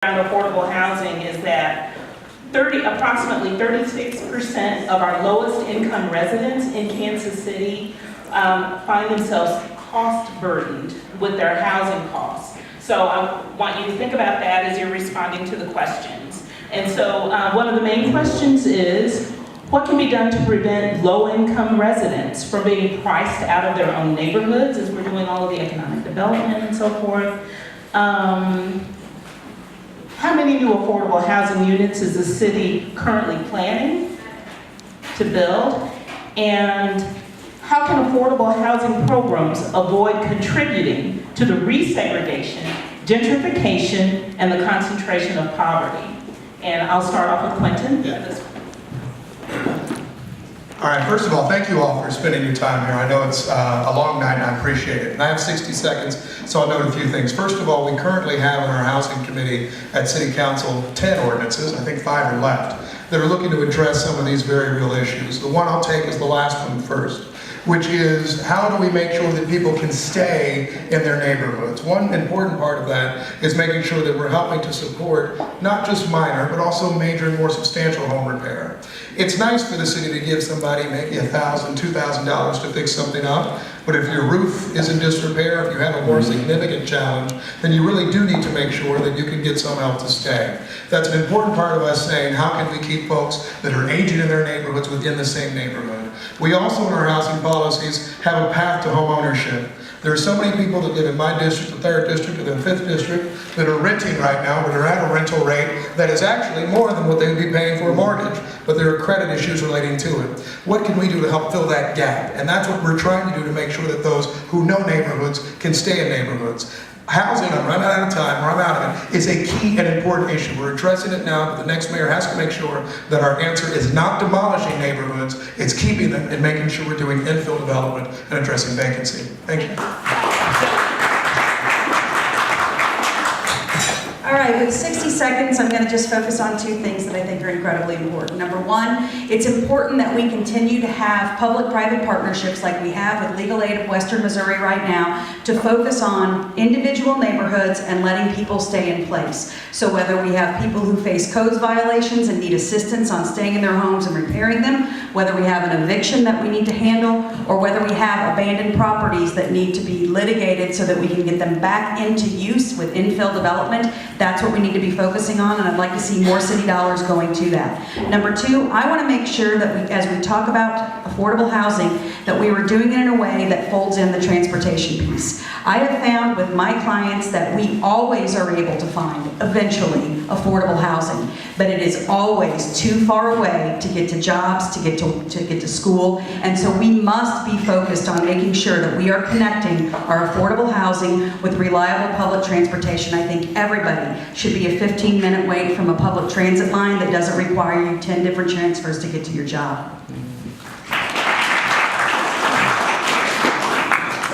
around affordable housing is that approximately 36% of our lowest income residents in Kansas City find themselves cost burdened with their housing costs. So I want you to think about that as you're responding to the questions. And so one of the main questions is, what can be done to prevent low-income residents from being priced out of their own neighborhoods as we're doing all of the economic development and so forth? How many new affordable housing units is the city currently planning to build? And how can affordable housing programs avoid contributing to the resegregation, gentrification, and the concentration of poverty? And I'll start off with Quentin. Yeah. All right, first of all, thank you all for spending your time here. I know it's a long night and I appreciate it. And I have 60 seconds, so I'll note a few things. First of all, we currently have in our housing committee at City Council 10 ordinances, I think 5 are left, that are looking to address some of these very real issues. The one I'll take is the last one first, which is how do we make sure that people can stay in their neighborhoods? One important part of that is making sure that we're helping to support not just minor, but also major and more substantial home repair. It's nice for the city to give somebody maybe $1,000, $2,000 to fix something up, but if your roof is in disrepair, if you have a more significant challenge, then you really do need to make sure that you can get some help to stay. That's an important part of us saying, how can we keep folks that are aging in their neighborhoods within the same neighborhood? We also, in our housing policies, have a path to home ownership. There are so many people that live in my district, the 3rd district, or the 5th district, that are renting right now, but are at a rental rate that is actually more than what they would be paying for a mortgage, but there are credit issues relating to it. What can we do to help fill that gap? And that's what we're trying to do to make sure that those who know neighborhoods can stay in neighborhoods. Housing, I'm running out of time, or I'm out of it, is a key and important issue. We're addressing it now, but the next mayor has to make sure that our answer is not demolishing neighborhoods, it's keeping them and making sure we're doing infill development and addressing vacancy. Thank you. All right, with 60 seconds, I'm going to just focus on 2 things that I think are incredibly important. Number 1, it's important that we continue to have public-private partnerships like we have with Legal Aid of Western Missouri right now to focus on individual neighborhoods and letting people stay in place. So whether we have people who face codes violations and need assistance on staying in their homes and repairing them, whether we have an eviction that we need to handle, or whether we have abandoned properties that need to be litigated so that we can get them back into use with infill development, that's what we need to be focusing on, and I'd like to see more city dollars going to that. Number 2, I want to make sure that as we talk about affordable housing, that we are doing it in a way that folds in the transportation piece. I have found with my clients that we always are able to find, eventually, affordable housing, but it is always too far away to get to jobs, to get to school, and so we must be focused on making sure that we are connecting our affordable housing with reliable public transportation. I think everybody should be a 15-minute wait from a public transit line that doesn't require you 10 different transfers to get to your job.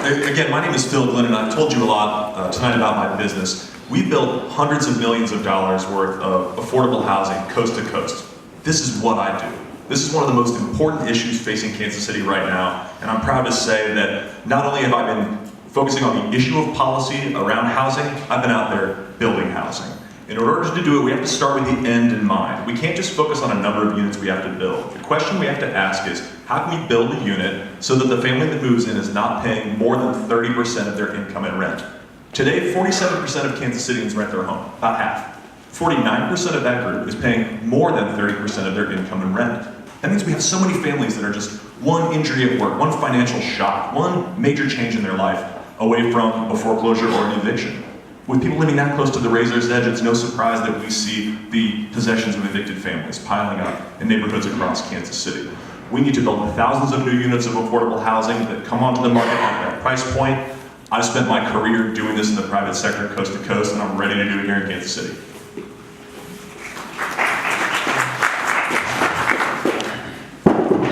Again, my name is Phil Glenn, and I've told you a lot tonight about my business. We built hundreds of millions of dollars worth of affordable housing coast to coast. This is what I do. This is one of the most important issues facing Kansas City right now, and I'm proud to say that not only have I been focusing on the issue of policy around housing, I've been out there building housing. In order to do it, we have to start with the end in mind. We can't just focus on a number of units we have to build. The question we have to ask is, how can we build a unit so that the family that moves in is not paying more than 30% of their income in rent? Today, 47% of Kansas Cityans rent their home, about half. 49% of that group is paying more than 30% of their income in rent. That means we have so many families that are just one injury at work, one financial shock, one major change in their life away from a foreclosure or an eviction. With people living that close to the razor's edge, it's no surprise that we see the possessions of evicted families piling up in neighborhoods across Kansas City. We need to build thousands of new units of affordable housing that come onto the market at that price point. I've spent my career doing this in the private sector coast to coast, and I'm ready to do it here in Kansas City.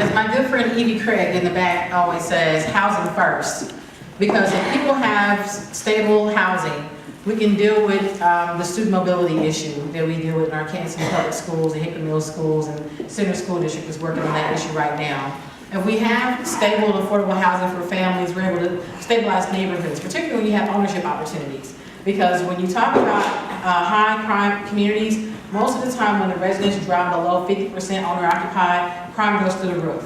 As my good friend Evie Craig in the back always says, housing first. Because if people have stable housing, we can deal with the student mobility issue that we deal with in our Kansas City public schools, the Hickory Mill schools, and Center School District is working on that issue right now. If we have stable and affordable housing for families, we're able to stabilize neighborhoods, particularly when you have ownership opportunities. Because when you talk about high crime communities, most of the time when the residents drop below 50% owner occupied, crime goes through the roof.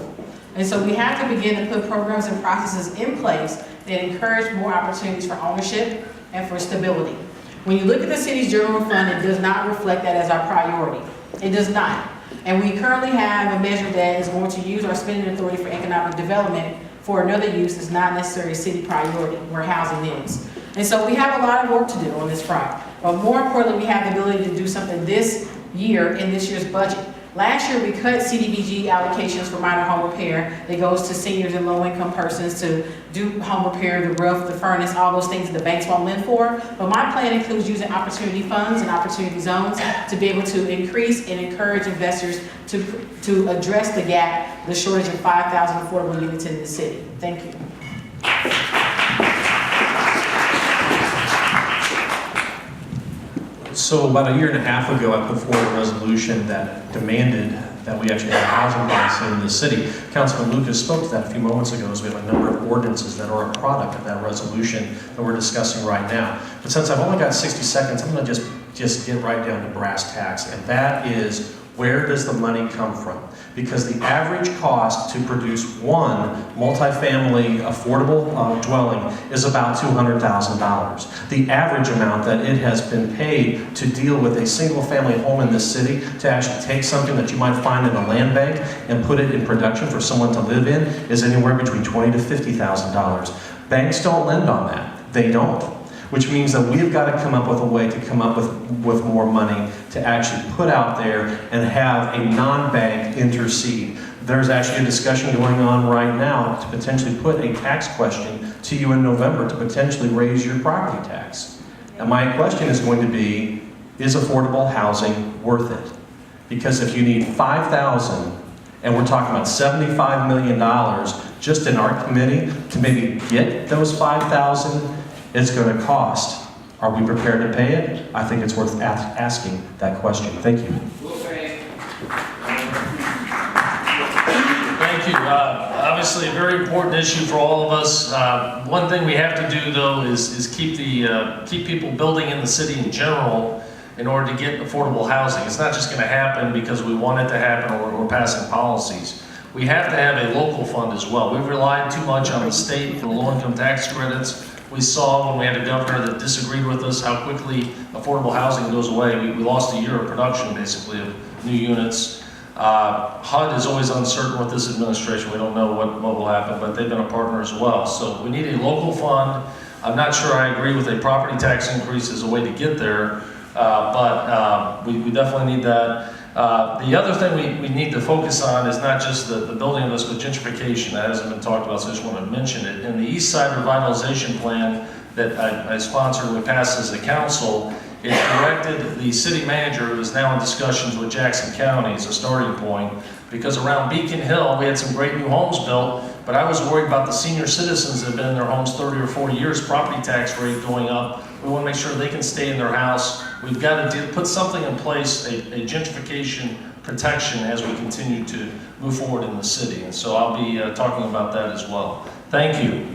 And so we have to begin to put programs and processes in place that encourage more opportunities for ownership and for stability. When you look at the city's general fund, it does not reflect that as our priority. It does not. And we currently have a measure that is going to use our spending authority for economic development for another use that's not necessarily a city priority, where housing is. And so we have a lot of work to do on this front. But more importantly, we have the ability to do something this year in this year's budget. Last year, we cut CDBG allocations for minor home repair that goes to seniors and low-income persons to do home repair, the roof, the furnace, all those things that the banks won't lend for. But my plan includes using opportunity funds and opportunity zones to be able to increase and encourage investors to address the gap, the shortage of 5,000 affordable units in the city. Thank you. So about a year and a half ago, I put forward a resolution that demanded that we actually have a housing policy in the city. Councilman Lucas spoke to that a few moments ago, as we have a number of ordinances that are a product of that resolution that we're discussing right now. But since I've only got 60 seconds, I'm going to just get right down to brass tacks, and that is, where does the money come from? Because the average cost to produce one multifamily affordable dwelling is about $200,000. The average amount that it has been paid to deal with a single family home in this city, to actually take something that you might find in a land bank and put it in production for someone to live in, is anywhere between $20,000 to $50,000. Banks don't lend on that. They don't. Which means that we've got to come up with a way to come up with more money to actually put out there and have a non-bank intercede. There's actually a discussion going on right now to potentially put a tax question to you in November to potentially raise your property tax. And my question is going to be, is affordable housing worth it? Because if you need 5,000, and we're talking about $75 million just in our committee to maybe get those 5,000, it's going to cost. Are we prepared to pay it? I think it's worth asking that question. Thank you. Thank you. Obviously, a very important issue for all of us. One thing we have to do, though, is keep people building in the city in general in order to get affordable housing. It's not just going to happen because we want it to happen or we're passing policies. We have to have a local fund as well. We've relied too much on the state for the low-income tax credits. We saw when we had a governor that disagreed with us how quickly affordable housing goes away. We lost a year of production, basically, of new units. HUD is always uncertain with this administration. We don't know what will happen, but they've been a partner as well. So we need a local fund. I'm not sure I agree with a property tax increase as a way to get there, but we definitely need that. The other thing we need to focus on is not just the building of this, but gentrification. That hasn't been talked about, so I just want to mention it. In the East Side Revitalization Plan that I sponsored and we passed as a council, it directed the city manager, who is now in discussions with Jackson County as a starting point, because around Beacon Hill, we had some great new homes built, but I was worried about the senior citizens that have been in their homes 30 or 40 years, property tax rate going up. We want to make sure they can stay in their house. We've got to put something in place, a gentrification protection as we continue to move forward in the city. And so I'll be talking about that as well. Thank you.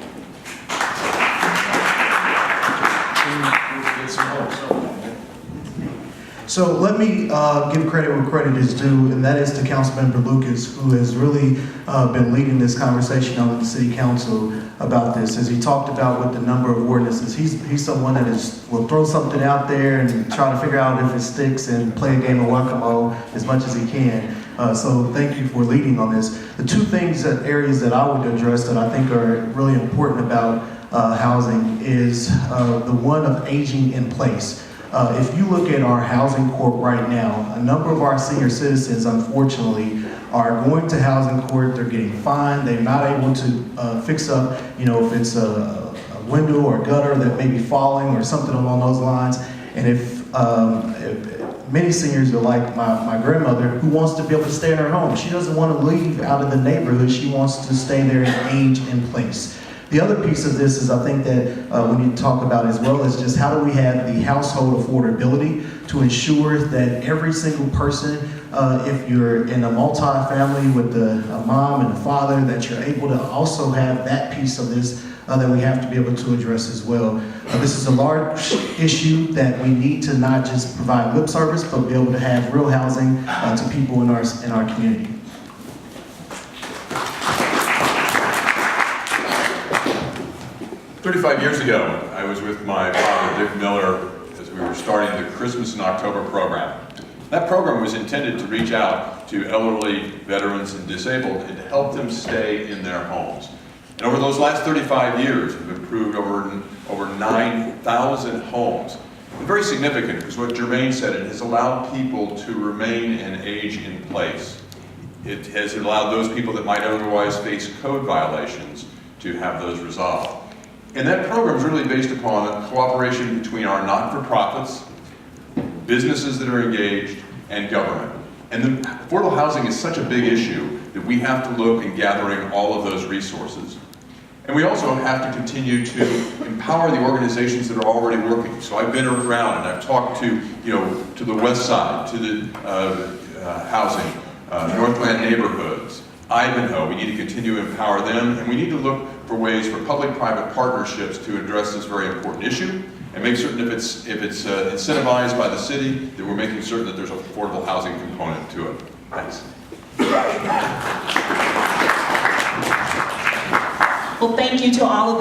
So let me give credit where credit is due, and that is to Councilmember Lucas, who has really been leading this conversation on the City Council about this. As he talked about with the number of ordinances, he's someone that will throw something out there and try to figure out if it sticks and play a game of whack-a-mole as much as he can. So thank you for leading on this. The two areas that I would address that I think are really important about housing is the one of aging in place. If you look at our housing court right now, a number of our senior citizens, unfortunately, are going to housing court, they're getting fined, they're not able to fix up, if it's a window or a gutter that may be falling or something along those lines. And if many seniors are like my grandmother, who wants to be able to stay in her home. She doesn't want to leave out of the neighborhood, she wants to stay there and age in place. The other piece of this is, I think that when you talk about as well, is just how do we have the household affordability to ensure that every single person, if you're in a multi-family with a mom and a father, that you're able to also have that piece of this that we have to be able to address as well. This is a large issue that we need to not just provide lip service, but be able to have real housing to people in our community. "35 years ago, I was with my father, Dick Miller, as we were starting the Christmas in October program. That program was intended to reach out to elderly, veterans, and disabled and to help them stay in their homes. And over those last 35 years, we've improved over 9,000 homes. And very significant, because what Jermaine said, it has allowed people to remain and age in place. It has allowed those people that might otherwise face code violations to have those resolved. And that program is really based upon a cooperation between our not-for-profits, businesses that are engaged, and government. And affordable housing is such a big issue that we have to look in gathering all of those resources. And we also have to continue to empower the organizations that are already working. So I've been around and I've talked to, to the West Side, to the housing, Northland neighborhoods, Ivanhoe. We need to continue to empower them, and we need to look for ways for public-private partnerships to address this very important issue, and make certain if it's incentivized by the city, that we're making certain that there's an affordable housing component to it. Thanks. Well, thank you to all of